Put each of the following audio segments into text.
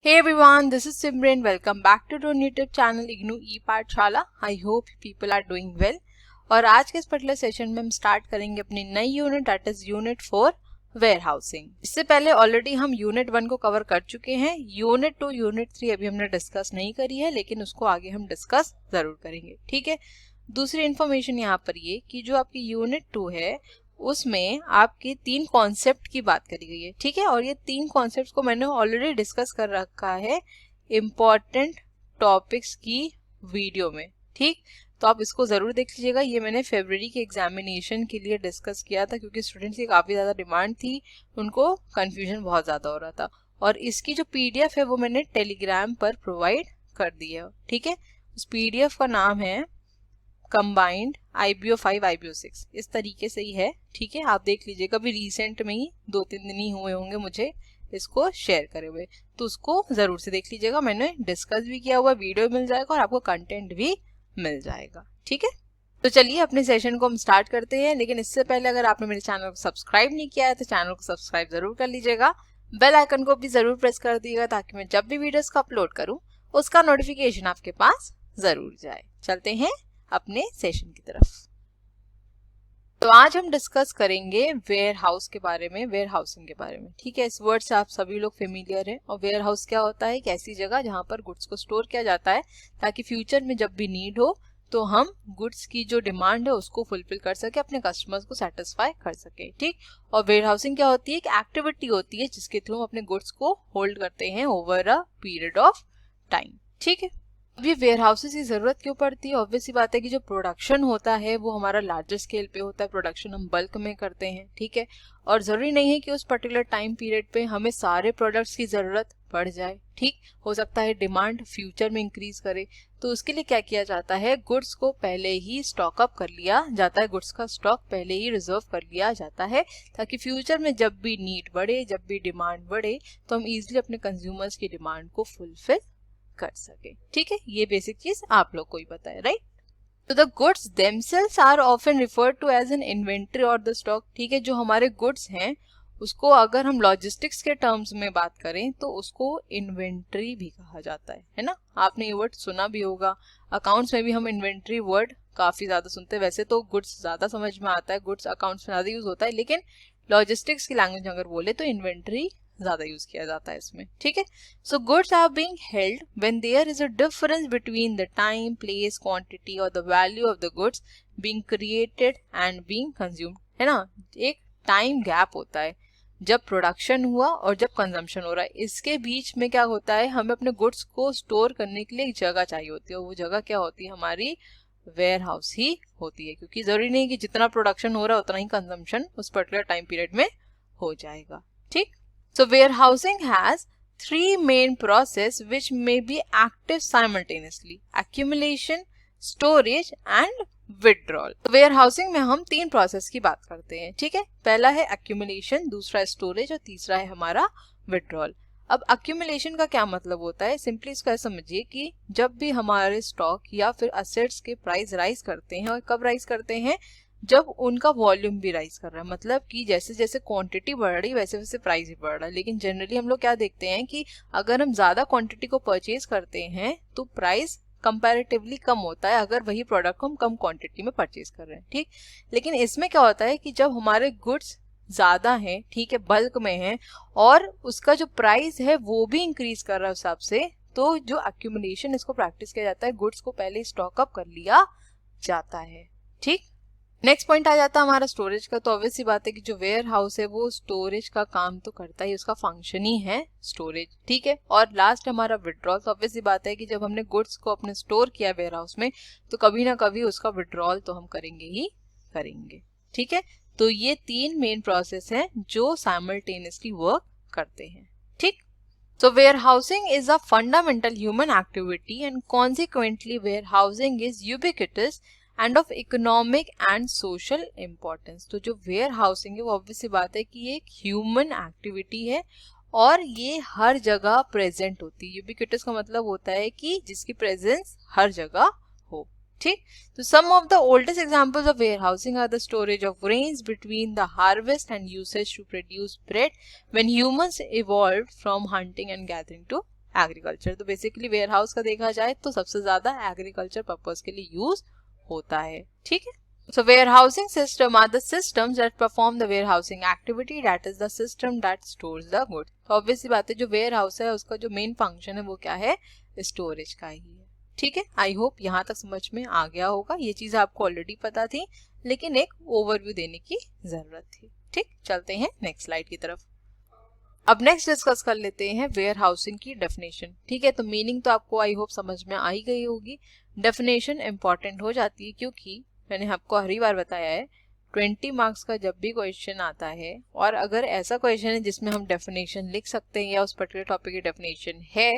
Hey everyone, this is Simran. Welcome back to our YouTube channel IGNOU E-पाठशाला. I hope people are doing well. और आज के इस particular session में हम start करेंगे अपनी नई unit that is unit 4 warehousing. इससे पहले ऑलरेडी हम यूनिट 1 को कवर कर चुके हैं. यूनिट 2 यूनिट 3 अभी हमने डिस्कस नहीं करी है, लेकिन उसको आगे हम डिस्कस जरूर करेंगे. ठीक है. दूसरी इन्फॉर्मेशन यहाँ पर ये कि जो आपकी यूनिट 2 है उसमें आपकी 3 कॉन्सेप्ट की बात करी गई है. ठीक है. और ये 3 कॉन्सेप्ट को मैंने ऑलरेडी डिस्कस कर रखा है इम्पॉर्टेंट टॉपिक्स की वीडियो में. ठीक. तो आप इसको जरूर देख लीजिएगा. ये मैंने फरवरी के एग्जामिनेशन के लिए डिस्कस किया था क्योंकि स्टूडेंट्स की काफी ज्यादा डिमांड थी, उनको कंफ्यूजन बहुत ज्यादा हो रहा था. और इसकी जो पीडीएफ है वो मैंने टेलीग्राम पर प्रोवाइड कर दी है. ठीक है. उस पीडीएफ का नाम है कंबाइंड IBO 5 IBO 6. इस तरीके से ही है. ठीक है. आप देख लीजिए. कभी रिसेंट में ही 2-3 दिन ही हुए होंगे मुझे इसको शेयर करे हुए, तो उसको जरूर से देख लीजिएगा. मैंने डिस्कस भी किया हुआ, वीडियो मिल जाएगा और आपको कंटेंट भी मिल जाएगा. ठीक है. तो चलिए अपने सेशन को हम स्टार्ट करते हैं. लेकिन इससे पहले अगर आपने मेरे चैनल को सब्सक्राइब नहीं किया है तो चैनल को सब्सक्राइब जरूर कर लीजिएगा. बेल आइकन को भी जरूर प्रेस कर दीजिएगा ताकि मैं जब भी वीडियोस को अपलोड करूं उसका नोटिफिकेशन आपके पास जरूर जाए. चलते हैं अपने सेशन की तरफ. तो आज हम डिस्कस करेंगे वेयर हाउस के बारे में, वेयर हाउसिंग के बारे में. ठीक है. इस वर्ड से आप सभी लोग फेमिलियर हैं. और वेयर हाउस क्या होता है? एक ऐसी जगह जहां पर गुड्स को स्टोर किया जाता है ताकि फ्यूचर में जब भी नीड हो तो हम गुड्स की जो डिमांड है उसको फुलफिल कर सके, अपने कस्टमर्स को सेटिस्फाई कर सके. ठीक. और वेयर हाउसिंग क्या होती है? एक एक्टिविटी होती है जिसके थ्रू हम अपने गुड्स को होल्ड करते हैं over a period of time. ठीक है. अब ये वेयर हाउसेस की जरूरत क्यों पड़ती है? ऑब्वियस सी बात है कि जो प्रोडक्शन होता है वो हमारा लार्जर स्केल पे होता है. प्रोडक्शन हम बल्क में करते हैं. ठीक है. और जरूरी नहीं है कि उस पर्टिकुलर टाइम पीरियड पे हमें सारे प्रोडक्ट्स की जरूरत पड़ जाए. ठीक. हो सकता है डिमांड फ्यूचर में इंक्रीज करे, तो उसके लिए क्या किया जाता है? गुड्स को पहले ही स्टॉक अप कर लिया जाता है. गुड्स का स्टॉक पहले ही रिजर्व कर लिया जाता है ताकि फ्यूचर में जब भी नीड बढ़े, जब भी डिमांड बढ़े, तो हम इजिली अपने कंज्यूमर्स की डिमांड को फुलफिल कर सके. ठीक है. ये बेसिक चीज आप लोग को ही पता है, राइट? तो the goods themselves are often referred to as an inventory और द स्टॉक. ठीक है. जो हमारे गुड्स हैं उसको अगर हम लॉजिस्टिक्स के टर्म्स में बात करें तो उसको इन्वेंट्री भी कहा जाता है ना? आपने ये वर्ड सुना भी होगा. अकाउंट्स में भी हम इन्वेंट्री वर्ड काफी ज्यादा सुनते हैं. वैसे तो गुड्स ज्यादा समझ में आता है, गुड्स अकाउंट्स में ज्यादा यूज होता है, लेकिन लॉजिस्टिक्स की लैंग्वेज अगर बोले तो इन्वेंट्री ज्यादा यूज किया जाता है इसमें. ठीक है. So goods are being held when there is a difference between the time, place, quantity और the value of the goods being created and being consumed. है ना? एक टाइम गैप होता है जब प्रोडक्शन हुआ और जब कंजम्पशन हो रहा है. इसके बीच में क्या होता है? हमें अपने गुड्स को स्टोर करने के लिए एक जगह चाहिए होती है. वो जगह क्या होती है? हमारी वेयर हाउस ही होती है. क्योंकि जरूरी नहीं कि जितना प्रोडक्शन हो रहा है उतना ही कंजम्पशन उस पर्टिकुलर टाइम पीरियड में हो जाएगा. ठीक. So warehousing has 3 main process which may be active simultaneously: accumulation, storage and withdrawal. warehousing में हम 3 प्रोसेस की बात करते हैं. ठीक है. पहला है accumulation, दूसरा है storage और तीसरा है हमारा withdrawal. अब accumulation का क्या मतलब होता है? सिंपली इसको समझिए कि जब भी हमारे स्टॉक या फिर असेट्स के प्राइस राइज करते हैं, और कब राइज करते हैं? जब उनका वॉल्यूम भी राइज कर रहा है. मतलब कि जैसे जैसे क्वांटिटी बढ़ रही है वैसे वैसे प्राइस भी बढ़ रहा है. लेकिन जनरली हम लोग क्या देखते हैं कि अगर हम ज्यादा क्वांटिटी को परचेज करते हैं तो प्राइस कंपैरेटिवली कम होता है अगर वही प्रोडक्ट को हम कम क्वांटिटी में परचेज कर रहे हैं. ठीक. लेकिन इसमें क्या होता है कि जब हमारे गुड्स ज्यादा हैं, ठीक है, बल्क में है, और उसका जो प्राइस है वो भी इंक्रीज कर रहा है उस हिसाब से, तो जो एक्यूमुलेशन इसको प्रैक्टिस किया जाता है, गुड्स को पहले स्टॉक अप कर लिया जाता है. ठीक. नेक्स्ट पॉइंट आ जाता है हमारा स्टोरेज का. तो ऑब्वियस सी बात है कि जो वेयर हाउस है वो स्टोरेज का काम तो करता ही, उसका फंक्शन ही है स्टोरेज. ठीक है. और लास्ट हमारा विड्रॉल. तो ऑब्वियस सी बात है कि जब हमने गुड्स को अपने स्टोर किया वेयर हाउस में तो कभी ना कभी उसका विड्रॉल तो हम करेंगे ही करेंगे. ठीक है. तो ये 3 मेन प्रोसेस हैं जो साइमल्टेनियसली वर्क करते हैं. ठीक. So warehousing is a fundamental human activity and consequently warehousing is ubiquitous and of economic and social importance. तो जो warehousing है वो obvious सी बात है कि ये एक human activity है और ये हर जगह present होती है. ubiquitous का मतलब होता है कि जिसकी presence हर जगह हो. ठीक. तो some of the oldest examples of warehousing are the storage of grains between the harvest and usage to produce bread when humans evolved from hunting and gathering to agriculture. तो बेसिकली वेयर हाउस का देखा जाए तो सबसे ज्यादा agriculture purpose के लिए use होता है, ठीक है। So warehousing system are the systems that perform the warehousing activity, that is the system that stores the goods. तो obvious सी बात है, जो warehouse है उसका जो मेन फंक्शन है वो क्या है, स्टोरेज का ही है, ठीक है। आई होप यहाँ तक समझ में आ गया होगा। ये चीज आपको ऑलरेडी पता थी, लेकिन एक ओवरव्यू देने की जरूरत थी, ठीक। चलते हैं नेक्स्ट स्लाइड की तरफ। अब नेक्स्ट डिस्कस कर लेते हैं वेयर हाउसिंग की डेफिनेशन, ठीक है। तो मीनिंग तो आपको आई होप समझ में आ ही गई होगी। डेफिनेशन इंपॉर्टेंट हो जाती है क्योंकि मैंने आपको हर बार बताया है 20 मार्क्स का जब भी क्वेश्चन आता है और अगर ऐसा क्वेश्चन है जिसमें हम डेफिनेशन लिख सकते हैं या उस पर्टिकुलर टॉपिक की डेफिनेशन है,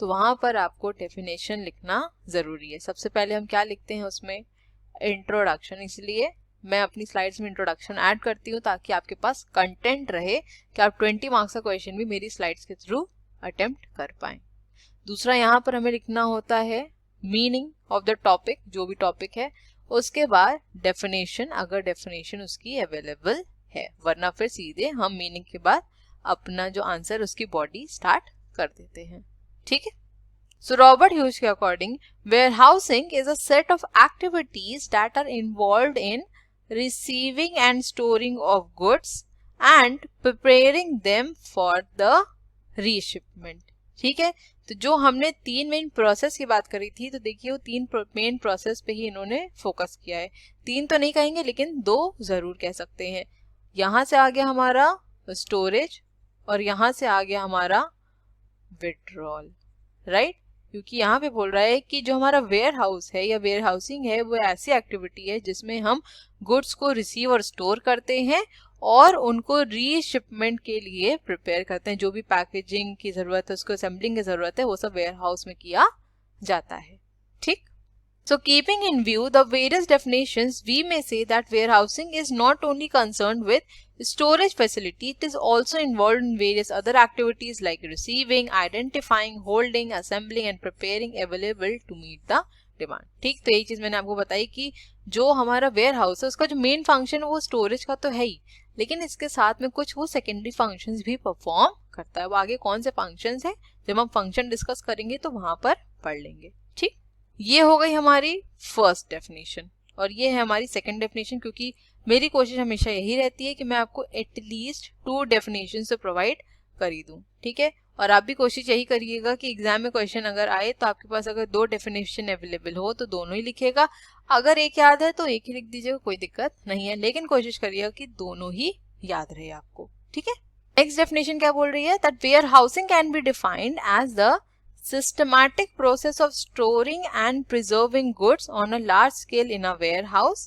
तो वहां पर आपको डेफिनेशन लिखना जरूरी है। सबसे पहले हम क्या लिखते हैं उसमें, इंट्रोडक्शन। इसलिए मैं अपनी स्लाइड्स में इंट्रोडक्शन ऐड करती हूँ ताकि आपके पास कंटेंट रहे कि आप 20 मार्क्स का क्वेश्चन भी मेरी स्लाइड्स के थ्रू अटेम्प्ट कर पाएं। दूसरा यहाँ पर हमें लिखना होता है मीनिंग ऑफ द टॉपिक, जो भी टॉपिक है, उसके बाद डेफिनेशन अगर डेफिनेशन उसकी अवेलेबल है, वरना फिर सीधे हम मीनिंग के बाद अपना जो आंसर उसकी बॉडी स्टार्ट कर देते हैं, ठीक है। So Robert Hughes के according warehousing is a set of activities that are involved in receiving and storing of goods and preparing them for the reshipment, ठीक है। तो जो हमने 3 मेन प्रोसेस की बात करी थी, तो देखिए वो 3 मेन प्रोसेस पे ही इन्होंने फोकस किया है। 3 तो नहीं कहेंगे लेकिन 2 जरूर कह सकते हैं। यहाँ से आ गया हमारा स्टोरेज और यहाँ से आ गया हमारा विड्रॉल, राइट। क्योंकि यहाँ पे बोल रहा है कि जो हमारा वेयर हाउस है या वेयर हाउसिंग है वो ऐसी एक्टिविटी है जिसमें हम गुड्स को रिसीव और स्टोर करते हैं और उनको रीशिपमेंट के लिए प्रिपेयर करते हैं। जो भी पैकेजिंग की जरूरत है, उसको असेंबलिंग की जरूरत है, वो सब वेयर हाउस में किया जाता है, ठीक। So keeping in view the various definitions, we may say that warehousing is not only concerned with storage facility, it is also involved in various other activities like receiving, identifying, holding, assembling and preparing available to meet the demand, ठीक। तो यही चीज मैंने आपको बताई कि जो हमारा वेयर हाउस है उसका जो मेन फंक्शन है वो स्टोरेज का तो है ही, लेकिन इसके साथ में कुछ वो सेकेंडरी फंक्शंस भी परफॉर्म करता है। वो आगे कौन से फंक्शंस है, जब हम फंक्शन डिस्कस करेंगे तो वहां पर पढ़ लेंगे, ठीक। ये हो गई हमारी फर्स्ट डेफिनेशन और ये है हमारी सेकंड डेफिनेशन, क्योंकि मेरी कोशिश हमेशा यही रहती है कि मैं आपको एटलीस्ट 2 डेफिनेशन से प्रोवाइड कर ही दूं, ठीक है। और आप भी कोशिश यही करिएगा कि एग्जाम में क्वेश्चन अगर आए तो आपके पास अगर 2 डेफिनेशन अवेलेबल हो तो दोनों ही लिखिएगा, अगर एक याद है तो एक ही लिख दीजिएगा, कोई दिक्कत नहीं है, लेकिन कोशिश करिएगा कि दोनों ही याद रहे आपको, ठीक है। नेक्स्ट डेफिनेशन क्या बोल रही है, that warehousing can be defined as the systematic process of storing and preserving goods on a large scale in a warehouse,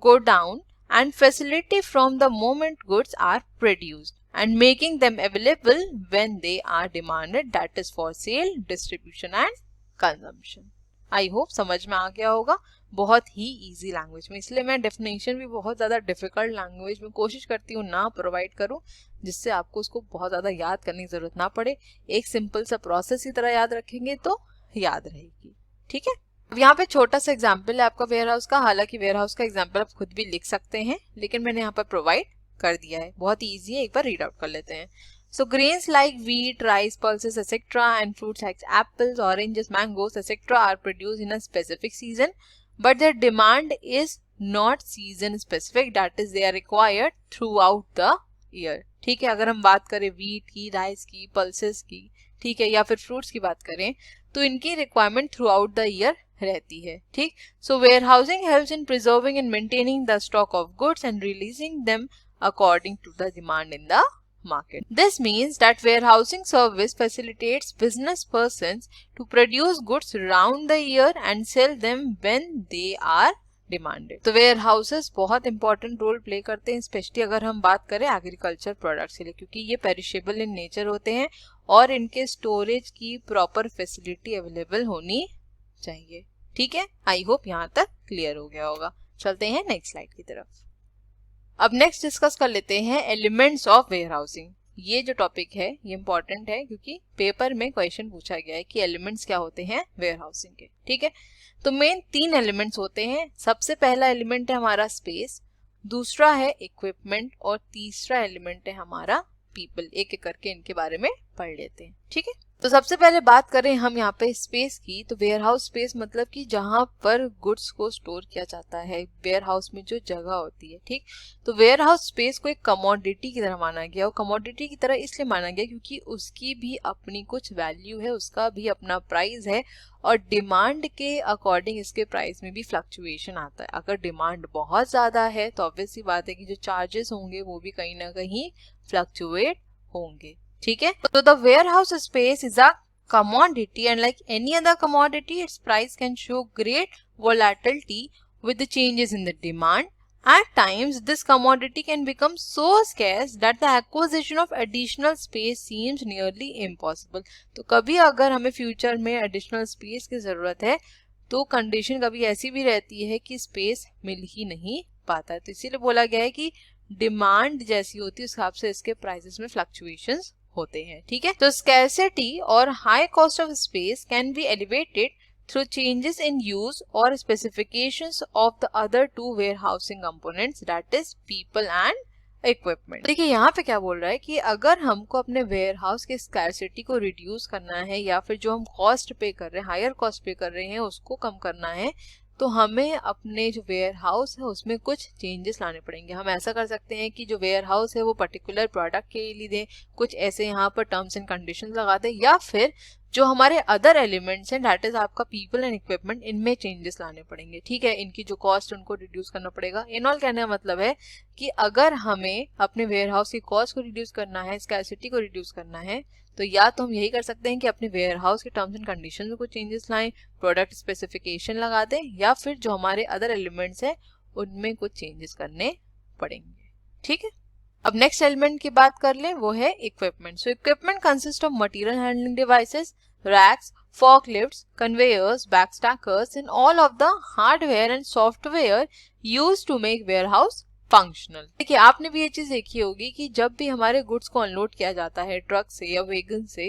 godown and facility from the moment goods are produced and making them available when they are demanded, that is for sale, distribution and consumption. I hope समझ में आ गया होगा, बहुत ही easy language में, इसलिए मैं definition भी बहुत ज़्यादा डिफिकल्ट लैंग्वेज में कोशिश करती हूँ ना प्रोवाइड करूँ, जिससे आपको उसको बहुत ज़्यादा याद करने की ज़रूरत ना पड़े। एक सिंपल सा प्रोसेस की तरह याद रखेंगे तो याद रहेगी, ठीक है। अब यहाँ पे छोटा सा एग्जाम्पल है आपका वेयर हाउस का, हालांकि वेयर हाउस का एग्जाम्पल आप खुद भी लिख सकते हैं, लेकिन मैंने यहाँ पर प्रोवाइड कर दिया है, बहुत ही ईजी है, एक बार रीड आउट कर लेते हैं। So grains like wheat, rice, pulses, etc. and fruits like apples, oranges, mangoes, etc. are produced in a specific season, but their demand is not season specific, that is they are required throughout the year, ठीक है। अगर हम बात करें wheat की, rice की, pulses की, ठीक है, या फिर fruits की बात करें तो इनकी requirement throughout the year रहती है, ठीक। So warehousing helps in preserving and maintaining the stock of goods and releasing them according to the demand in the market. This means that warehousing service facilitates business persons to produce goods round the year and sell them when they are demanded. तो where houses बहुत important role play करते हैं, specially अगर हम बात करें agriculture products के लिए, क्योंकि ये पेरिशेबल इन नेचर होते हैं और इनके स्टोरेज की प्रॉपर फैसिलिटी अवेलेबल होनी चाहिए, ठीक है। आई होप यहाँ तक क्लियर हो गया होगा। चलते हैं नेक्स्ट स्लाइड की तरफ। अब नेक्स्ट डिस्कस कर लेते हैं एलिमेंट्स ऑफ वेयर हाउसिंग। ये जो टॉपिक है ये इंपॉर्टेंट है क्योंकि पेपर में क्वेश्चन पूछा गया है कि एलिमेंट्स क्या होते हैं वेयर हाउसिंग के, ठीक है। तो मेन 3 एलिमेंट्स होते हैं। सबसे पहला एलिमेंट है हमारा स्पेस, दूसरा है इक्विपमेंट और तीसरा एलिमेंट है हमारा पीपल। एक एक करके इनके बारे में पढ़ लेते हैं, ठीक है। तो सबसे पहले बात करें हम यहाँ पे स्पेस की, तो वेयर हाउस स्पेस मतलब कि जहाँ पर गुड्स को स्टोर किया जाता है, वेयर हाउस में जो जगह होती है, ठीक। तो वेयर हाउस स्पेस को एक कमोडिटी की तरह माना गया, और कमोडिटी की तरह इसलिए माना गया क्योंकि उसकी भी अपनी कुछ वैल्यू है, उसका भी अपना प्राइस है, और डिमांड के अकॉर्डिंग इसके प्राइस में भी फ्लक्चुएशन आता है। अगर डिमांड बहुत ज्यादा है तो ऑब्वियस सी बात है कि जो चार्जेस होंगे वो भी कहीं ना कहीं फ्लक्चुएट होंगे, ठीक है। तो the warehouse space is a commodity, and like any other commodity, its price can show great volatility with the changes in the demand. At times, this commodity can become so scarce that the acquisition of additional space seems nearly impossible. तो कभी अगर हमें future में additional space की जरूरत है तो condition कभी ऐसी भी रहती है कि स्पेस मिल ही नहीं पाता है। तो इसीलिए बोला गया है कि डिमांड जैसी होती है उस हिसाब से इसके प्राइसेस में फ्लक्चुएशंस होते हैं, ठीक है। तो स्कैर्सिटी और high cost of space can be elevated through changes in use और specifications of the other two warehousing components, that is people and equipment. देखिए यहाँ पे क्या बोल रहा है कि अगर हमको अपने वेयर हाउस के स्कैर्सिटी को रिड्यूस करना है, या फिर जो हम कॉस्ट पे कर रहे हैं, हायर कॉस्ट पे कर रहे हैं, उसको कम करना है, तो हमें अपने जो वेयर हाउस है उसमें कुछ चेंजेस लाने पड़ेंगे। हम ऐसा कर सकते हैं कि जो वेयर हाउस है वो पर्टिकुलर प्रोडक्ट के लिए दें, कुछ ऐसे यहाँ पर टर्म्स एंड कंडीशंस लगा दें, या फिर जो हमारे अदर एलिमेंट्स हैं, दैट इज आपका पीपल एंड इक्विपमेंट, इनमें चेंजेस लाने पड़ेंगे, ठीक है। इनकी जो कॉस्ट उनको रिड्यूस करना पड़ेगा। इन ऑल कहने का मतलब है कि अगर हमें अपने वेयर हाउस की कॉस्ट को रिड्यूस करना है, स्कैर्सिटी को रिड्यूस करना है, तो या तो हम यही कर सकते हैं कि अपने वेयर हाउस के टर्म्स एंड कंडीशन में कुछ चेंजेस लाएं, प्रोडक्ट स्पेसिफिकेशन लगा दें, या फिर जो हमारे अदर एलिमेंट्स हैं उनमें कुछ चेंजेस करने पड़ेंगे, ठीक है। अब नेक्स्ट एलिमेंट की बात कर लें, वो है equipment. So equipment consist of material handling devices, racks, forklifts, conveyors, backstackers, and all of the hardware and software used to make warehouse functional. देखिए आपने भी ये चीज देखी होगी कि जब भी हमारे गुड्स को अनलोड किया जाता है ट्रक से या वेगन से,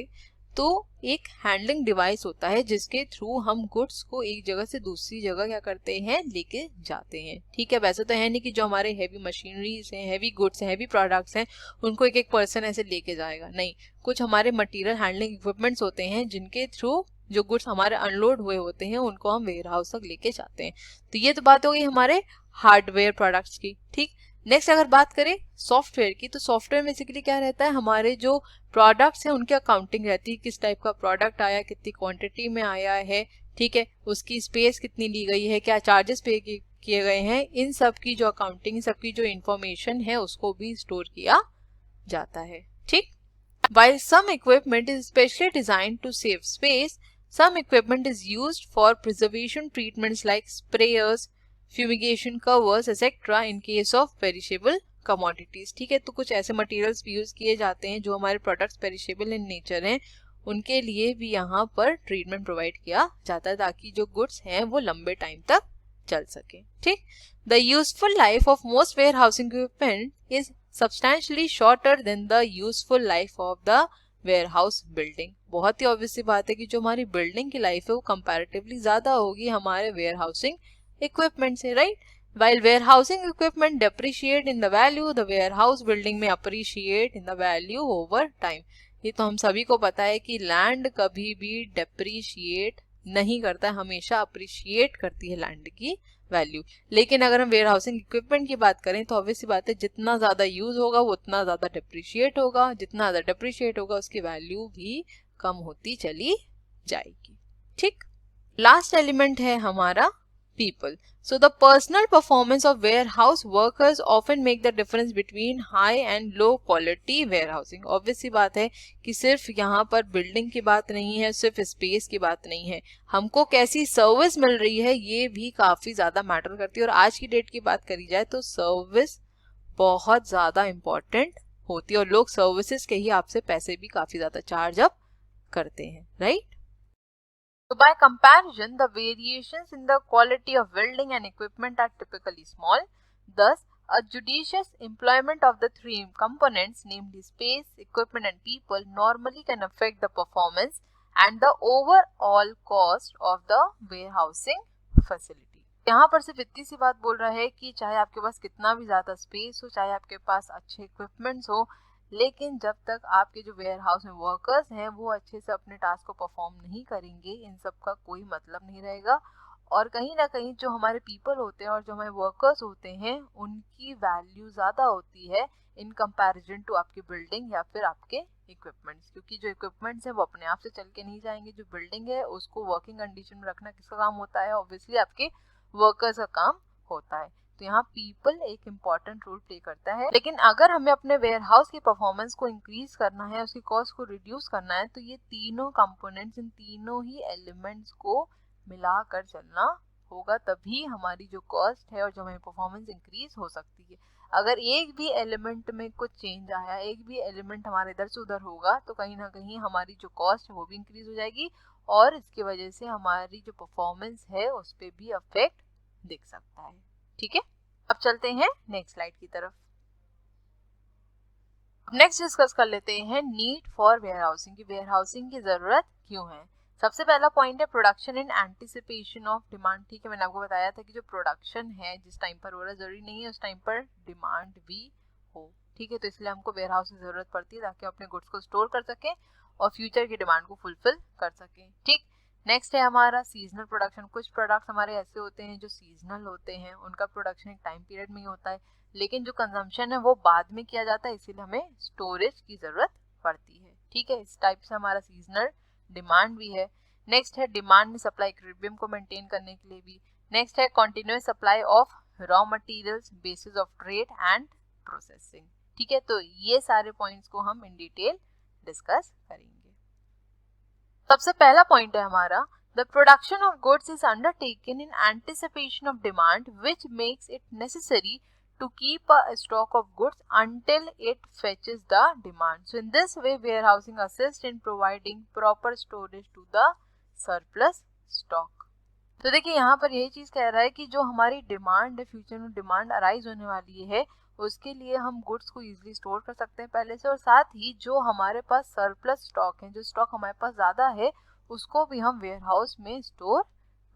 तो एक हैंडलिंग डिवाइस होता है जिसके थ्रू हम गुड्स को एक जगह से दूसरी जगह क्या करते हैं, लेके जाते हैं, ठीक है। वैसे तो है नहीं कि जो हमारे हैवी मशीनरीज हैं, हैवी गुड्स हैं, हैवी प्रोडक्ट्स हैं, उनको एक एक पर्सन ऐसे लेके जाएगा, नहीं। कुछ हमारे मटेरियल हैंडलिंग इक्विपमेंट्स होते हैं जिनके थ्रू जो गुड्स हमारे अनलोड हुए होते हैं उनको हम वेयर हाउस तक लेके जाते हैं। तो ये तो बात हो गई हमारे हार्डवेयर प्रोडक्ट्स की, ठीक। नेक्स्ट अगर बात करें सॉफ्टवेयर की, तो सॉफ्टवेयर बेसिकली क्या रहता है, हमारे जो प्रोडक्ट्स हैं उनकी अकाउंटिंग रहती है, किस टाइप का प्रोडक्ट आया, कितनी क्वांटिटी में आया है, ठीक है, उसकी स्पेस कितनी ली गई है, क्या चार्जेस पे किए गए हैं, इन सब की जो अकाउंटिंग, सबकी जो इंफॉर्मेशन है उसको भी स्टोर किया जाता है, ठीक। While some equipment is specially designed to save space, some equipment is used for preservation treatments like sprayers, fumigation covers, etc. in case of perishable commodities, ठीक है। तो कुछ ऐसे मटेरियल्स भी यूज किए जाते हैं जो हमारे प्रोडक्ट्स पेरिशेबल इन नेचर हैं, उनके लिए भी यहाँ पर ट्रीटमेंट प्रोवाइड किया जाता है ताकि जो गुड्स हैं वो लंबे टाइम तक चल सके, ठीक। The useful life of most warehousing equipment is substantially shorter than the useful life of the warehouse building। बहुत ही ऑब्वियस सी बात है कि जो हमारी बिल्डिंग की लाइफ है वो कंपैरेटिवली ज्यादा होगी हमारे वेयर हाउसिंग इक्विपमेंट से, right. While warehousing equipment depreciate in the value, the warehouse building may appreciate in the value over time। ये तो हम सभी को पता है कि लैंड कभी भी डेप्रिशिएट नहीं करता है, हमेशा अप्रिशिएट करती है लैंड की वैल्यू। लेकिन अगर हम वेयर हाउसिंग इक्विपमेंट की बात करें तो ऑब्वियस सी बात है जितना ज्यादा यूज होगा वो उतना ज्यादा डेप्रिशिएट होगा, जितना ज्यादा डेप्रिशिएट होगा उसकी वैल्यू भी कम होती चली जाएगी, ठीक। लास्ट एलिमेंट है हमारा people. So the personal performance of warehouse workers often make the difference between high and low quality warehousing। obvious सी बात है कि सिर्फ यहाँ पर बिल्डिंग की बात नहीं है, सिर्फ स्पेस की बात नहीं है, हमको कैसी सर्विस मिल रही है ये भी काफी ज्यादा मैटर करती है। और आज की डेट की बात करी जाए तो सर्विस बहुत ज्यादा इंपॉर्टेंट होती है, और लोग सर्विसेज के ही आपसे पैसे भी काफी ज्यादा चार्ज अप करते हैं, right. So by comparison, the variations in the quality of building and equipment are typically small. Thus, a judicious employment of the three components, namely space, equipment and people, normally can affect the performance and the overall cost of the warehousing facility। यहाँ पर सिर्फ इतनी सी बात बोल रहा है कि चाहे आपके पास कितना भी ज़्यादा स्पेस हो, चाहे आपके पास अच्छे इक्विपमेंट्स हो, लेकिन जब तक आपके जो वेयर हाउस में वर्कर्स हैं वो अच्छे से अपने टास्क को परफॉर्म नहीं करेंगे, इन सब का कोई मतलब नहीं रहेगा। और कहीं ना कहीं जो हमारे पीपल होते हैं और जो हमारे वर्कर्स होते हैं उनकी वैल्यू ज़्यादा होती है इन कंपैरिजन टू आपकी बिल्डिंग या फिर आपके इक्विपमेंट्स, क्योंकि जो इक्विपमेंट्स है वो अपने आप से चल के नहीं जाएंगे। जो बिल्डिंग है उसको वर्किंग कंडीशन में रखना किसका काम होता है? ऑब्वियसली आपके वर्कर्स का काम होता है। तो यहाँ पीपल एक इम्पॉर्टेंट रोल प्ले करता है। लेकिन अगर हमें अपने वेयर हाउस की परफॉर्मेंस को इंक्रीज करना है, उसकी कॉस्ट को रिड्यूस करना है, तो ये तीनों कंपोनेंट्स, इन तीनों ही एलिमेंट्स को मिला कर चलना होगा, तभी हमारी जो कॉस्ट है और जो हमारी परफॉर्मेंस इंक्रीज हो सकती है। अगर एक भी एलिमेंट में कुछ चेंज आया, एक भी एलिमेंट हमारे इधर से उधर होगा, तो कहीं ना कहीं हमारी जो कॉस्ट है वो भी इंक्रीज हो जाएगी और इसकी वजह से हमारी जो परफॉर्मेंस है उस पर भी अफेक्ट दिख सकता है। ठीक है, अब चलते हैं नेक्स्ट स्लाइड की तरफ। नेक्स्ट डिस्कस कर लेते हैं नीड फॉर वेयर हाउसिंग की वेयर हाउसिंग की जरूरत क्यों है। सबसे पहला पॉइंट है production in anticipation of demand. ठीक है, मैंने आपको बताया था कि जो प्रोडक्शन है जिस टाइम पर हो रहा है जरूरी नहीं है उस टाइम पर डिमांड भी हो। ठीक है, तो इसलिए हमको वेयर हाउस की जरूरत पड़ती है ताकि अपने गुड्स को स्टोर कर सकें और फ्यूचर की डिमांड को फुलफिल कर सकें। ठीक, नेक्स्ट है हमारा सीजनल प्रोडक्शन। कुछ प्रोडक्ट्स हमारे ऐसे होते हैं जो सीजनल होते हैं, उनका प्रोडक्शन एक टाइम पीरियड में ही होता है, लेकिन जो कंजम्पशन है वो बाद में किया जाता है, इसीलिए हमें स्टोरेज की जरूरत पड़ती है। ठीक है, इस टाइप से हमारा सीजनल डिमांड भी है। नेक्स्ट है डिमांड में सप्लाई इक्विलिब्रियम को मेंटेन करने के लिए भी। नेक्स्ट है continuous supply of raw materials, basis of trade and processing. ठीक है, तो ये सारे पॉइंट्स को हम इन डिटेल डिस्कस करेंगे। सबसे पहला पॉइंट है हमारा The production of goods is undertaken in anticipation of demand, which makes it necessary to keep a stock of goods until it fetches the demand. So in this way, warehousing assists in providing proper storage to the surplus stock. तो देखिए यहाँ पर यही चीज कह रहा है कि जो हमारी डिमांड है, फ्यूचर में डिमांड अराइज होने वाली है, उसके लिए हम गुड्स को इजीली स्टोर कर सकते हैं पहले से, और साथ ही जो हमारे पास सरप्लस स्टॉक है, जो स्टॉक हमारे पास ज्यादा है, उसको भी हम वेयर हाउस में स्टोर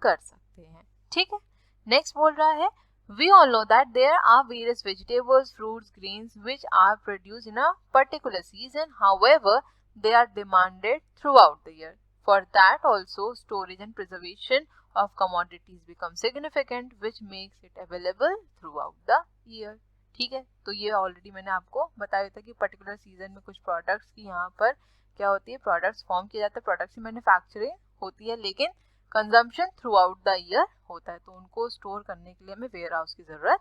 कर सकते हैं। ठीक है, नेक्स्ट बोल रहा है We all know that there are various vegetables, fruits, grains which are produced in a particular season. However, they are demanded throughout the year. For that also, storage and preservation of commodities become significant, which makes it available throughout the year. ठीक है, तो ये already मैंने आपको बताया था कि particular season में कुछ प्रोडक्ट्स की यहाँ पर क्या होती है, प्रोडक्ट्स फॉर्म किए जाते हैं, प्रोडक्ट्स की मैन्युफैक्चरिंग होती है, लेकिन consumption through out the year होता है, तो उनको स्टोर करने के लिए हमें वेयर हाउस की जरूरत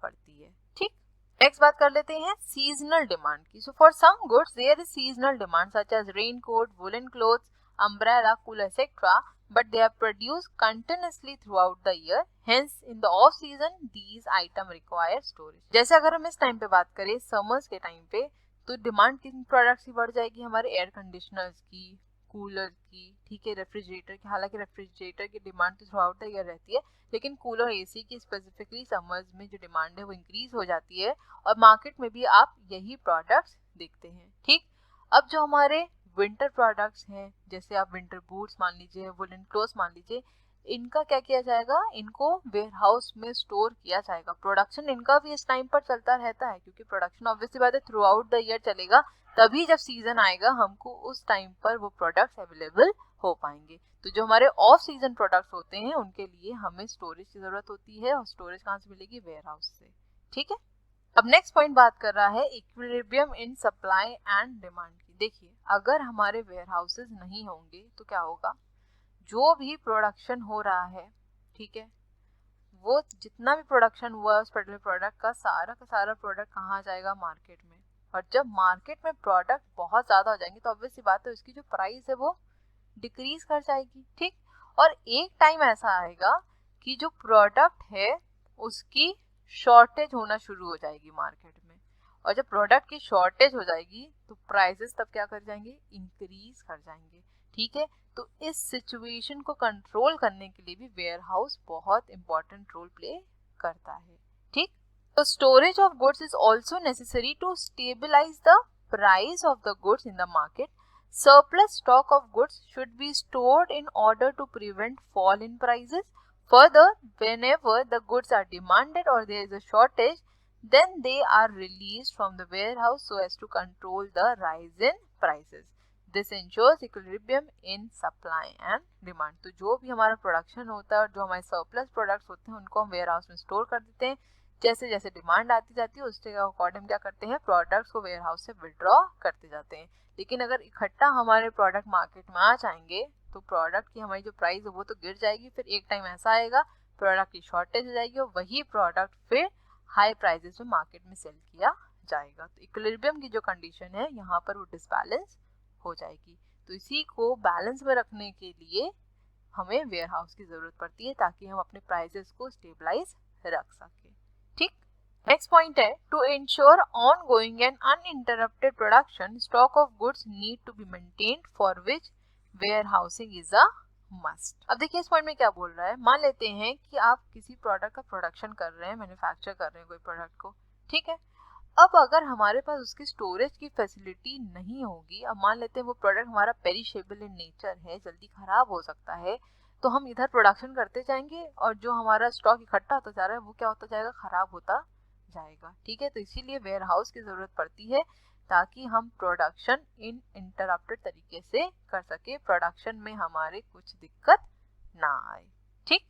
पड़ती है। ठीक, नेक्स्ट बात कर लेते हैं सीजनल डिमांड की। So for some goods there is seasonal demand such as raincoat, woollen clothes, umbrella, cooler etcetera, but they are produced continuously throughout the year. Hence, in the off season, these items require storage. जैसे अगर हम इस time पे बात करें summers के time पे, तो डिमांड किन प्रोडक्ट्स की बढ़ जाएगी? हमारे एयर कंडीशनर्स की, कूलर की, ठीक है, रेफ्रिजरेटर की। हालांकि रेफ्रिजरेटर की डिमांड तो थ्रू आउट द ईयर रहती है, लेकिन कूलर, एसी की स्पेसिफिकली समर्स में जो डिमांड है वो इंक्रीज हो जाती है, और मार्केट में भी आप यही प्रोडक्ट्स देखते हैं। ठीक, अब जो हमारे विंटर प्रोडक्ट्स हैं, जैसे आप विंटर बूट्स मान लीजिए, वुलन क्लोथ्स मान लीजिए, इनका क्या किया जाएगा? इनको वेयर हाउस में स्टोर किया जाएगा। प्रोडक्शन इनका भी इस टाइम पर चलता रहता है, क्योंकि प्रोडक्शन ऑब्वियसली बात है थ्रू आउट द ईयर चलेगा, तभी जब सीजन आएगा हमको उस टाइम पर वो प्रोडक्ट्स अवेलेबल हो पाएंगे। तो जो हमारे ऑफ सीजन प्रोडक्ट्स होते हैं उनके लिए हमें स्टोरेज की जरूरत होती है, और स्टोरेज कहाँ से मिलेगी? वेयर हाउस से। ठीक है, अब नेक्स्ट पॉइंट बात कर रहा है equilibrium in supply and demand की। देखिए, अगर हमारे वेयर हाउसेज नहीं होंगे तो क्या होगा? जो भी प्रोडक्शन हो रहा है, ठीक है, वो जितना भी प्रोडक्शन हुआ उस पर्टिकुलर प्रोडक्ट का सारा प्रोडक्ट कहाँ जाएगा? मार्केट में। और जब मार्केट में प्रोडक्ट बहुत ज्यादा हो जाएंगे तो ऑब्वियस सी बात है उसकी जो प्राइस है वो डिक्रीज कर जाएगी। ठीक, और एक टाइम ऐसा आएगा कि जो प्रोडक्ट है उसकी शॉर्टेज होना शुरू हो जाएगी मार्केट में, और जब प्रोडक्ट की शॉर्टेज हो जाएगी तो प्राइसेस तब क्या कर जाएंगे? इंक्रीज कर जाएंगे। ठीक है, तो इस सिचुएशन को कंट्रोल करने के लिए भी वेयर हाउस बहुत इंपॉर्टेंट रोल प्ले करता है। ठीक, तो storage of goods is also necessary to stabilise the price of the goods in the market. Surplus stock of goods should be stored in order to prevent fall in prices. Further, whenever the goods are demanded or there is a shortage, then they are released from the warehouse so as to control the rise in prices. This ensures equilibrium in supply and demand. तो जो भी हमारा production होता है और जो हमारे surplus products होते हैं उनको हम वेयर हाउस में स्टोर कर देते हैं. जैसे जैसे डिमांड आती जाती है उसके अकॉर्डिंग क्या करते हैं, प्रोडक्ट्स को वेयर हाउस से विड्रॉ करते जाते हैं. लेकिन अगर इकट्ठा हमारे प्रोडक्ट मार्केट में आ जाएंगे तो प्रोडक्ट की हमारी जो प्राइस है वो तो गिर जाएगी. फिर एक टाइम ऐसा आएगा प्रोडक्ट की शॉर्टेज हो जाएगी और वही प्रोडक्ट फिर हाई प्राइसेस में मार्केट में सेल किया जाएगा. तो इक्विलिब्रियम की जो कंडीशन है यहाँ पर वो डिसबैलेंस हो जाएगी. तो इसी को बैलेंस में रखने के लिए हमें वेयर हाउस की जरूरत पड़ती है ताकि हम अपने प्राइसेस को स्टेबलाइज रख सकें. ठीक. नेक्स्ट पॉइंट है, to ensure ongoing and uninterrupted production stock of goods need to be maintained for which warehousing is a must. अब देखिए इस पॉइंट में क्या बोल रहा है. मान लेते हैं कि आप किसी प्रोडक्ट का प्रोडक्शन कर रहे हैं, मैन्युफैक्चर कर रहे हैं कोई प्रोडक्ट को. ठीक है. अब अगर हमारे पास उसकी स्टोरेज की फैसिलिटी नहीं होगी, अब मान लेते हैं वो प्रोडक्ट हमारा पेरिशेबल इन नेचर है, जल्दी खराब हो सकता है, तो हम इधर प्रोडक्शन करते जाएंगे और जो हमारा स्टॉक इकट्ठा होता जा रहा है वो क्या होता जाएगा, खराब होता जाएगा. ठीक है. तो इसीलिए वेयर हाउस की जरूरत पड़ती है ताकि हम प्रोडक्शन इन इंटरप्टेड तरीके से कर सके, प्रोडक्शन में हमारे कुछ दिक्कत ना आए. ठीक.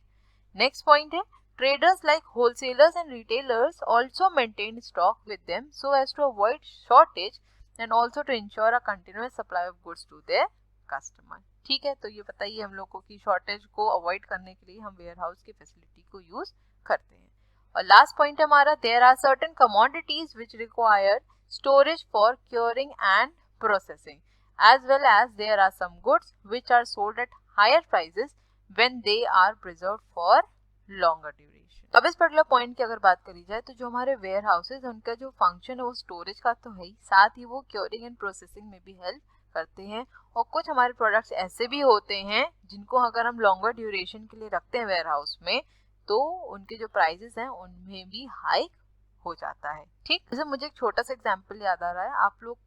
नेक्स्ट पॉइंट है, traders like wholesalers and retailers also maintain stock with them so as to avoid shortage and also to ensure a continuous supply of goods to their customer. ठीक है. तो ये बताइए हम लोग को कि शॉर्टेज को अवॉइड करने के लिए हम वेयर हाउस की फैसिलिटी को यूज करते हैं. और लास्ट पॉइंट है हमारा, there are certain commodities which require storage for curing and processing as well as there are some goods which are sold at higher prices when they are preserved for longer duration. अब इस particular point की अगर बात करी जाए तो जो हमारे वेयर हाउसेज उनका जो फंक्शन है वो स्टोरेज का तो है ही, साथ ही वो क्योरिंग एंड प्रोसेसिंग में भी हेल्प करते हैं. और कुछ हमारे प्रोडक्ट्स ऐसे भी होते हैं जिनको अगर हम लॉन्गर ड्यूरेशन के लिए रखते हैं वेयर हाउस में तो उनके जो प्राइसेस हैं उनमें भी हाइक हो जाता है. ठीक. जैसे मुझे एक छोटा सा एग्जाम्पल याद आ रहा है. आप लोग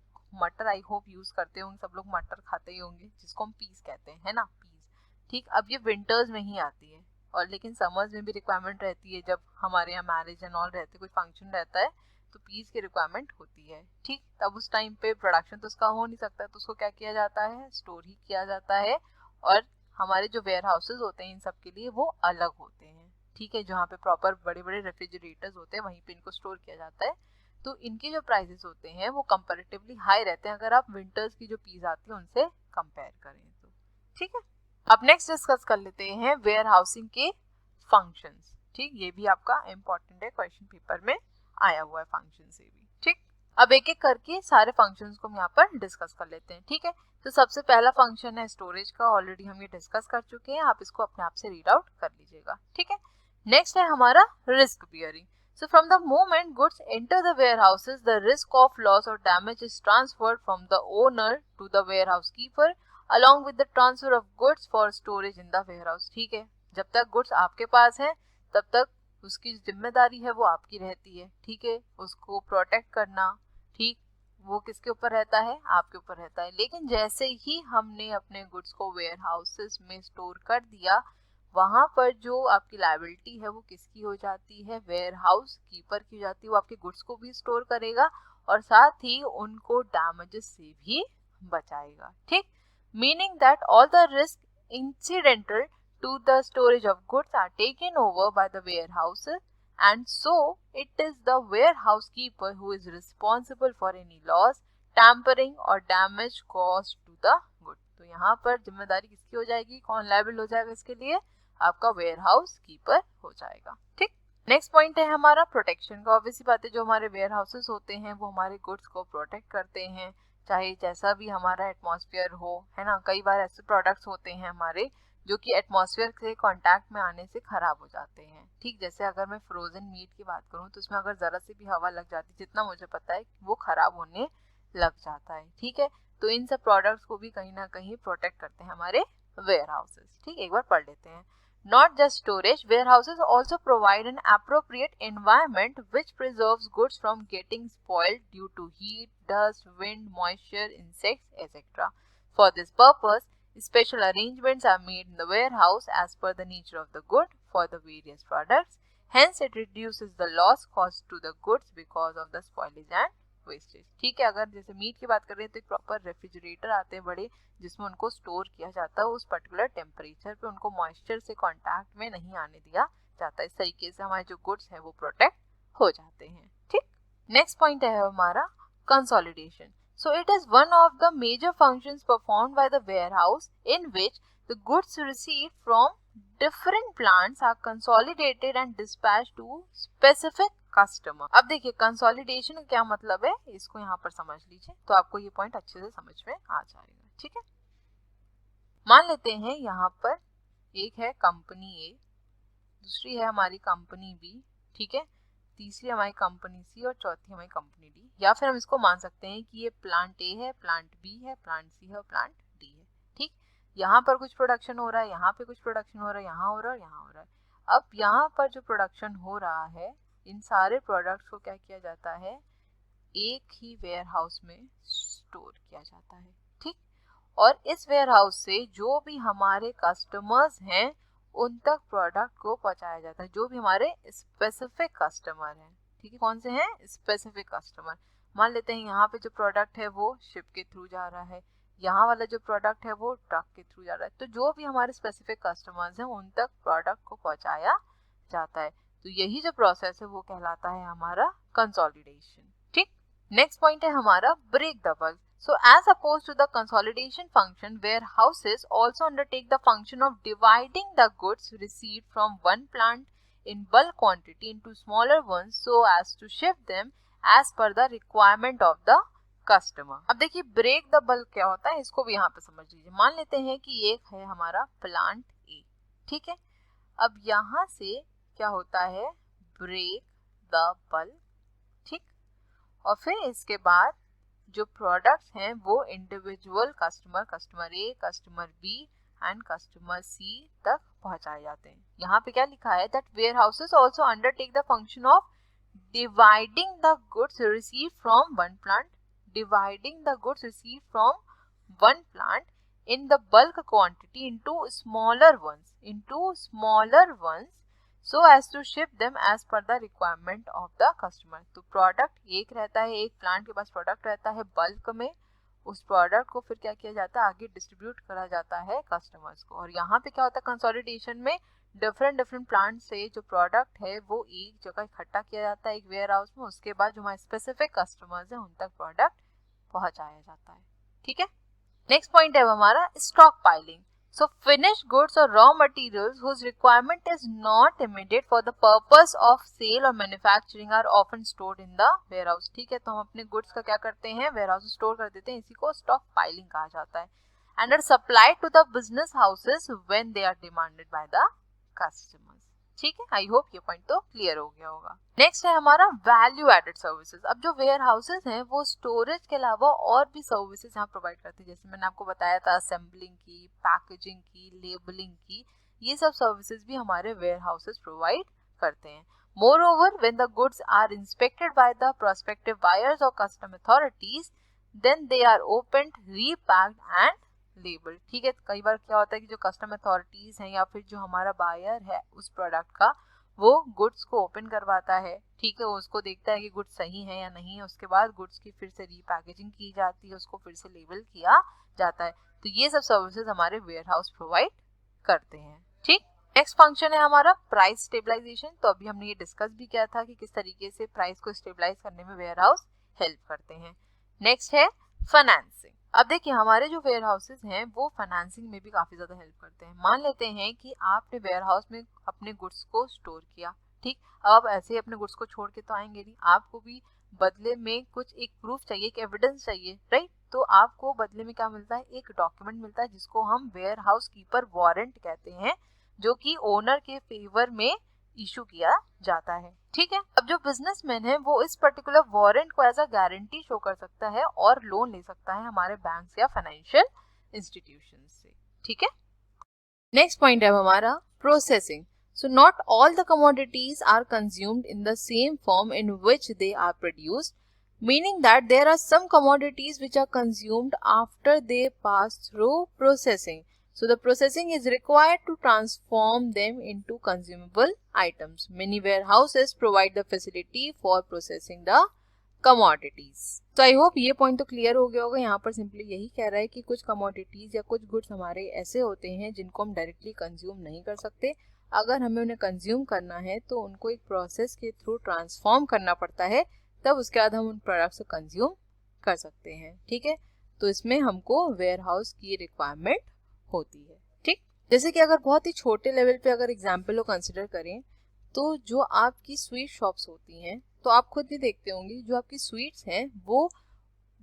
मटर आई होप यूज करते होंगे, सब लोग मटर खाते ही होंगे जिसको हम पीस कहते हैं, है ना, पीस. ठीक. अब ये विंटर्स में ही आती है और लेकिन समर्स में भी रिक्वायरमेंट रहती है. जब हमारे यहाँ मैरिज एंड ऑल रहते, कोई फंक्शन रहता है तो पीस की रिक्वायरमेंट होती है. ठीक. तब उस टाइम पे प्रोडक्शन तो उसका हो नहीं सकता, तो उसको क्या किया जाता है, स्टोर ही किया जाता है. और हमारे जो वेयर हाउसेज होते हैं इन सब के लिए वो अलग होते हैं. ठीक है. जहाँ पे प्रॉपर बड़े बड़े रेफ्रिजरेटर्स होते हैं वहीं पे इनको स्टोर किया जाता है. तो इनके जो प्राइसेस होते हैं वो कंपैरेटिवली हाई रहते हैं अगर आप विंटर्स की जो पीस आती है उनसे कंपेयर करें तो. ठीक है. अब नेक्स्ट डिस्कस कर लेते हैं वेयर हाउसिंग के फंक्शंस. ठीक. ये भी आपका इंपॉर्टेंट है, क्वेश्चन पेपर में आया हुआ है फंक्शन से भी. ठीक. अब एक एक करके सारे फंक्शंस को हम यहाँ पर डिस्कस कर लेते हैं. ठीक है. तो सबसे पहला फंक्शन है स्टोरेज का, ऑलरेडी हम ये डिस्कस कर चुके हैं, आप इसको अपने आप से रीड आउट कर लीजिएगा. ठीक है. नेक्स्ट है हमारा risk bearing. So from the moment goods enter the warehouses, the risk of loss or damage is transferred from the owner to the warehouse keeper along with the transfer of goods for storage in the warehouse. ठीक है. जब तक goods आपके पास हैं तब तक उसकी जिम्मेदारी है वो आपकी रहती है. ठीक है. उसको प्रोटेक्ट करना, ठीक, वो किसके ऊपर रहता है, आपके ऊपर रहता है. लेकिन जैसे ही हमने अपने गुड्स को वेयर हाउसेस में स्टोर कर दिया वहां पर जो आपकी लायबिलिटी है वो किसकी हो जाती है, वेयर हाउस कीपर की हो जाती है. वो आपके गुड्स को भी स्टोर करेगा और साथ ही उनको डैमेजेस से भी बचाएगा. ठीक. Meaning that all the risk incidental to the storage of goods are taken over by the warehouse and so it is the warehouse keeper who is responsible for any loss, tampering और damage cause to the good. तो यहाँ पर जिम्मेदारी किसकी हो जाएगी, कौन liable हो जाएगा इसके लिए, आपका वेयर हाउस कीपर हो जाएगा. ठीक. नेक्स्ट पॉइंट है हमारा प्रोटेक्शन का. ऑब्वियसली बात है जो हमारे वेयर हाउसेस होते हैं वो हमारे गुड्स को प्रोटेक्ट करते हैं, चाहे जैसा भी हमारा एटमॉस्फेयर हो, है ना. कई बार ऐसे प्रोडक्ट्स होते हैं हमारे जो कि एटमॉस्फेयर से कांटेक्ट में आने से खराब हो जाते हैं. ठीक. जैसे अगर मैं फ्रोजन मीट की बात करूं तो उसमें अगर जरा से भी हवा लग जाती, जितना मुझे पता है वो खराब होने लग जाता है. ठीक है. तो इन सब प्रोडक्ट्स को भी कहीं ना कहीं प्रोटेक्ट करते हैं हमारे वेयर हाउसेस. ठीक. एक बार पढ़ लेते हैं. Not just storage, warehouses also provide an appropriate environment which preserves goods from getting spoiled due to heat, dust, wind, moisture, insects, etc. For this purpose, special arrangements are made in the warehouse as per the nature of the good for the various products. Hence it reduces the loss caused to the goods because of the spoilage and wastage. ठीक है, अगर जैसे meet की बात कर रहे हैं तो एक प्रॉपर रेफ्रिजरेटर आते हैं बड़े, जिसमें उनको स्टोर किया जाता है उस पर्टिकुलर टेम्परेचर पे, उनको मॉइस्चर से कांटेक्ट में नहीं आने दिया जाता है। इस तरीके से हमारे जो गुड्स है वो प्रोटेक्ट हो जाते हैं। ठीक, नेक्स्ट पॉइंट है हमारा consolidation. So it is one of the major functions performed by the warehouse in which the goods received from different plants are consolidated and dispatched to specific customer। अब देखिए consolidation का क्या मतलब है, इसको यहाँ पर समझ लीजिए तो आपको ये पॉइंट अच्छे से समझ में आ जाएगा। ठीक है, मान लेते हैं यहाँ पर एक है कंपनी ए, दूसरी है हमारी कंपनी बी, ठीक है, तीसरी हमारी कंपनी सी और चौथी हमारी कंपनी डी। या फिर हम इसको मान सकते हैं कि ये प्लांट ए है, प्लांट बी है, प्लांट सी है और प्लांट डी है। ठीक, यहाँ पर कुछ प्रोडक्शन हो रहा है, यहाँ पे कुछ प्रोडक्शन हो रहा है, यहाँ हो रहा है और यहाँ हो रहा है। अब यहाँ पर जो प्रोडक्शन हो रहा है इन सारे प्रोडक्ट्स को क्या किया जाता है, एक ही वेयर हाउस में स्टोर किया जाता है। ठीक, और इस वेयर हाउस से जो भी हमारे कस्टमर्स हैं उन तक प्रोडक्ट को पहुंचाया जाता है, जो भी हमारे स्पेसिफिक कस्टमर हैं। ठीक है, कौन से हैं, स्पेसिफिक कस्टमर। मान लेते हैं यहाँ पे जो प्रोडक्ट है वो शिप के थ्रू जा रहा है, यहाँ वाला जो प्रोडक्ट है वो ट्रक के थ्रू जा रहा है, तो जो भी हमारे स्पेसिफिक कस्टमर्स हैं उन तक प्रोडक्ट को पहुंचाया जाता है। तो यही जो प्रोसेस है वो कहलाता है हमारा कंसोलिडेशन। ठीक, नेक्स्ट पॉइंट है हमारा break the bulk. So as opposed to the consolidation function, warehouses also undertake the function of dividing the goods received from one plant in bulk quantity into smaller ones so as to ship them as per the requirement of the customer। अब देखिए break the bulk क्या होता है, इसको भी यहाँ पे समझ लीजिए। मान लेते हैं कि एक है हमारा प्लांट ए, ठीक है, अब यहाँ से क्या होता है, ब्रेक द बल्क। ठीक, और फिर इसके बाद जो प्रोडक्ट्स हैं वो individual customer, customer A, customer B and customer C तक पहुंचाए जाते हैं। यहाँ पे क्या लिखा है, that warehouses also undertake the function of dividing the goods receive from one plant, dividing the goods receive from one plant in the bulk quantity into smaller ones so as to ship them as per the requirement of the customer। तो product एक रहता है, एक plant के पास product रहता है bulk में, उस प्रोडक्ट को फिर क्या किया जाता है, आगे डिस्ट्रीब्यूट करा जाता है कस्टमर्स को। और यहाँ पे क्या होता है, कंसोलिडेशन में डिफरेंट प्लांट से जो प्रोडक्ट है वो एक जगह इकट्ठा किया जाता है एक वेयर हाउस में, उसके बाद जो हमारे स्पेसिफिक कस्टमर्स हैं उन तक प्रोडक्ट पहुंचाया जाता है। ठीक है, नेक्स्ट पॉइंट है हमारा stock piling. So finished goods or raw materials whose requirement is not immediate for the purpose of sale or manufacturing are often stored in the warehouse। ठीक है, तो हम अपने गुड्स का क्या करते हैं, वेयर हाउस स्टोर कर देते हैं, इसी को स्टॉक पाइलिंग कहा जाता है। And are supplied to the business houses when they are demanded by the customers। ठीक है, आई होप ये पॉइंट तो क्लियर हो गया होगा। नेक्स्ट है हमारा वैल्यू एडेड सर्विसेज। अब जो वेयर हाउसेज हैं वो स्टोरेज के अलावा और भी सर्विसेज यहाँ प्रोवाइड करते हैं, जैसे मैंने आपको बताया था असेंबलिंग की, पैकेजिंग की, लेबलिंग की, ये सब सर्विसेज भी हमारे वेयर हाउसेज प्रोवाइड करते हैं। Moreover when the goods are inspected by the prospective buyers और custom authorities then they are opened, repacked and label. ठीक है, कई बार क्या होता है कि जो कस्टम अथॉरिटीज हैं या फिर जो हमारा बायर है उस प्रोडक्ट का, वो गुड्स को ओपन करवाता है। ठीक है, वो उसको देखता है कि गुड्स सही है या नहीं है, उसके बाद गुड्स की फिर से रीपैकेजिंग की जाती है, उसको फिर से लेबल किया जाता है। तो ये सब सर्विसेज हमारे वेयर हाउस प्रोवाइड करते हैं। ठीक, नेक्स्ट फंक्शन है हमारा प्राइस स्टेबलाइजेशन। तो अभी हमने ये डिस्कस भी किया था कि किस तरीके से प्राइस को स्टेबलाइज करने में वेयर हाउस हेल्प करते हैं। नेक्स्ट है फाइनेंसिंग। अब देखिए हमारे जो वेयर हाउसेज हैं वो फाइनेंसिंग में भी काफी ज्यादा हेल्प करते हैं। मान लेते हैं कि आपने वेयर हाउस में अपने गुड्स को स्टोर किया, ठीक, अब आप ऐसे ही अपने गुड्स को छोड़ के तो आएंगे नहीं, आपको भी बदले में कुछ एक प्रूफ चाहिए, एक एविडेंस चाहिए, राइट। तो आपको बदले में क्या मिलता है, एक डॉक्यूमेंट मिलता है जिसको हम वेयर हाउस कीपर वारंट कहते हैं, जो कि ओनर के फेवर में इशू किया जाता है। ठीक है, अब जो बिजनेसमैन है वो इस पर्टिकुलर वारंट को एज अ गारंटी शो कर सकता है और लोन ले सकता है हमारे बैंक या फाइनेंशियल इंस्टीट्यूशन से। ठीक है, नेक्स्ट पॉइंट है हमारा processing. So not all the commodities are consumed in the same form in which they are produced, meaning that there are some commodities which are consumed after they pass through processing. So the processing is required to transform them into consumable items. Many warehouses provide the facility for processing the commodities. So I hope ये point तो clear हो गया होगा. यहाँ पर simply यही कह रहा है कि कुछ commodities या कुछ goods हमारे ऐसे होते हैं जिनको हम directly consume नहीं कर सकते. अगर हमें उन्हें consume करना है तो उनको एक process के through transform करना पड़ता है, तब उसके बाद हम उन products को consume कर सकते हैं. ठीक है, तो इसमें हमको warehouse की requirement होती है. ठीक, जैसे कि अगर बहुत ही छोटे लेवल पे अगर एग्जाम्पल को कंसिडर करें तो जो आपकी स्वीट शॉप्स होती हैं, तो आप खुद भी देखते होंगे जो आपकी स्वीट्स हैं वो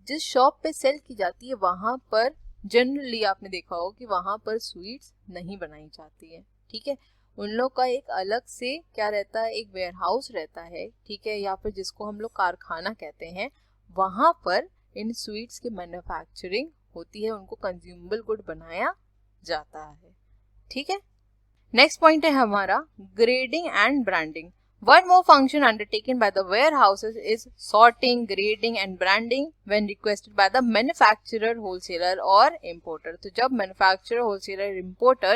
जिस शॉप पे सेल की जाती है वहाँ पर जनरली आपने देखा होगा कि वहाँ पर स्वीट्स नहीं बनाई जाती है. ठीक है, उन लोग का एक अलग से क्या रहता है, एक वेयर हाउस रहता है. ठीक है, या फिर जिसको हम लोग कारखाना कहते हैं, वहाँ पर इन स्वीट्स की मैन्युफैक्चरिंग होती है, उनको कंज्यूमेबल गुड बनाया जाता है. ठीक है, नेक्स्ट पॉइंट है हमारा grading and branding. One more function undertaken by the warehouses is sorting, grading and branding when requested by the manufacturer, wholesaler और importer. तो जब manufacturer, wholesaler, importer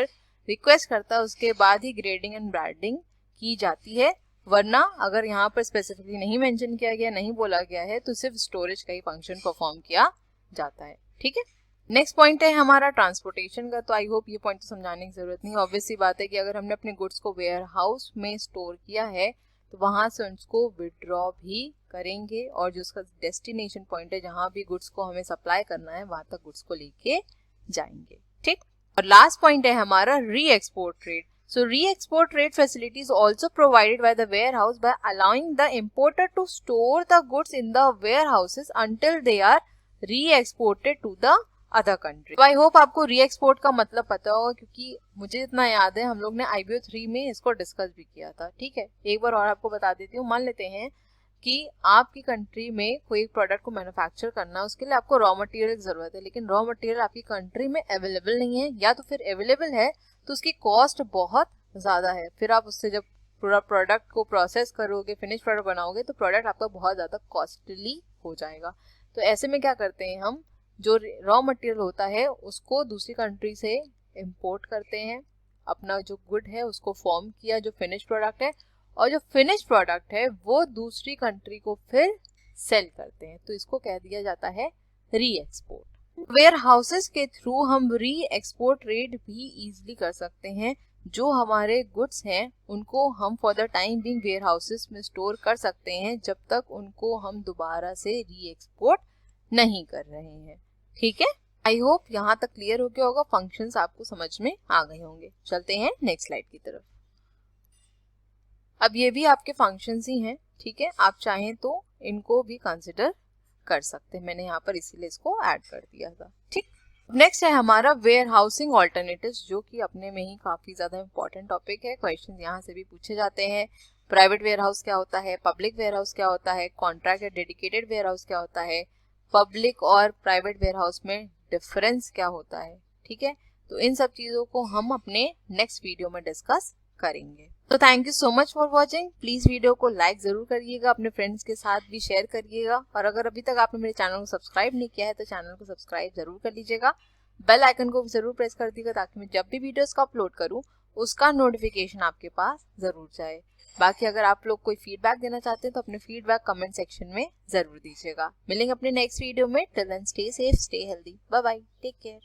request करता है उसके बाद ही grading and branding की जाती है, वरना अगर यहाँ पर स्पेसिफिकली नहीं मेंशन किया गया, नहीं बोला गया है, तो सिर्फ स्टोरेज का ही फंक्शन परफॉर्म किया जाता है. ठीक है, नेक्स्ट पॉइंट है हमारा ट्रांसपोर्टेशन का. तो आई होप ये पॉइंट तो समझाने की जरूरत नहीं. ऑब्वियस सी बात है कि अगर हमने अपने गुड्स को वेयर हाउस में स्टोर किया है तो वहां से उसको विड्रॉ भी करेंगे और जो उसका डेस्टिनेशन पॉइंट है जहां भी गुड्स को हमें सप्लाई करना है वहां तक गुड्स को लेके जाएंगे. ठीक, और लास्ट पॉइंट है हमारा री export trade. So re-export trade facility is also provided by the warehouse by allowing the importer to store the goods in the warehouses until they are re-exported to the other country. तो I hope आपको री export का मतलब पता होगा, क्योंकि मुझे इतना याद है हम लोग ने IBO 3 में इसको डिस्कस भी किया था. ठीक है, एक बार और आपको बता देती हूँ. मान लेते हैं कि आपकी कंट्री में कोई प्रोडक्ट को मैन्युफैक्चर करना है, उसके लिए आपको रॉ मटेरियल की जरूरत है, लेकिन रॉ मटेरियल आपकी कंट्री में अवेलेबल नहीं है, या तो फिर अवेलेबल है तो उसकी कॉस्ट बहुत ज़्यादा है. फिर आप उससे जब पूरा प्रोडक्ट को प्रोसेस करोगे, फिनिश प्रोडक्ट बनाओगे, तो प्रोडक्ट आपका बहुत ज़्यादा कॉस्टली हो जाएगा. तो ऐसे में क्या करते हैं, हम जो रॉ मटेरियल होता है उसको दूसरी कंट्री से इंपोर्ट करते हैं, अपना जो गुड है उसको फॉर्म किया जो फिनिश प्रोडक्ट है, और जो फिनिश प्रोडक्ट है वो दूसरी कंट्री को फिर सेल करते हैं. तो इसको कह दिया जाता है री एक्सपोर्ट. वेयर हाउसेस के थ्रू हम री एक्सपोर्ट ट्रेड भी इजीली कर सकते हैं. जो हमारे गुड्स हैं उनको हम for the time being warehouses में स्टोर कर सकते हैं जब तक उनको हम दोबारा से री एक्सपोर्ट नहीं कर रहे हैं. ठीक है, आई होप यहाँ तक क्लियर हो गया होगा, फंक्शंस आपको समझ में आ गए होंगे. चलते हैं नेक्स्ट स्लाइड की तरफ. अब ये भी आपके फंक्शंस ही हैं. ठीक है, आप चाहें तो इनको भी कंसिडर कर सकते हैं. मैंने यहाँ पर इसीलिए इसको ऐड कर दिया था. ठीक, नेक्स्ट है हमारा वेयर हाउसिंग ऑल्टरनेटिव्स, जो कि अपने में ही काफी ज्यादा इंपॉर्टेंट टॉपिक है. क्वेश्चन यहाँ से भी पूछे जाते हैं. प्राइवेट वेयर हाउस क्या होता है, पब्लिक वेयर हाउस क्या होता है, कॉन्ट्रैक्ट या डेडिकेटेड वेयर हाउस क्या होता है, पब्लिक और प्राइवेट वेयर हाउस में डिफरेंस क्या होता है. ठीक है, तो इन सब चीजों को हम अपने नेक्स्ट वीडियो में डिस्कस करेंगे. तो thank you so much for watching. Please video को लाइक जरूर करिएगा, अपने फ्रेंड्स के साथ भी शेयर करिएगा, और अगर अभी तक आपने मेरे चैनल को सब्सक्राइब नहीं किया है तो चैनल को सब्सक्राइब जरूर कर लीजिएगा. बेल आइकन को जरूर प्रेस कर दीजिएगा ताकि मैं जब भी वीडियोस का अपलोड करूँ उसका नोटिफिकेशन आपके पास जरूर जाए. बाकी अगर आप लोग कोई फीडबैक देना चाहते हैं तो अपने फीडबैक कमेंट सेक्शन में जरूर दीजिएगा. मिलेंगे अपने नेक्स्ट वीडियो में. Till then stay safe, stay healthy, bye bye, take care.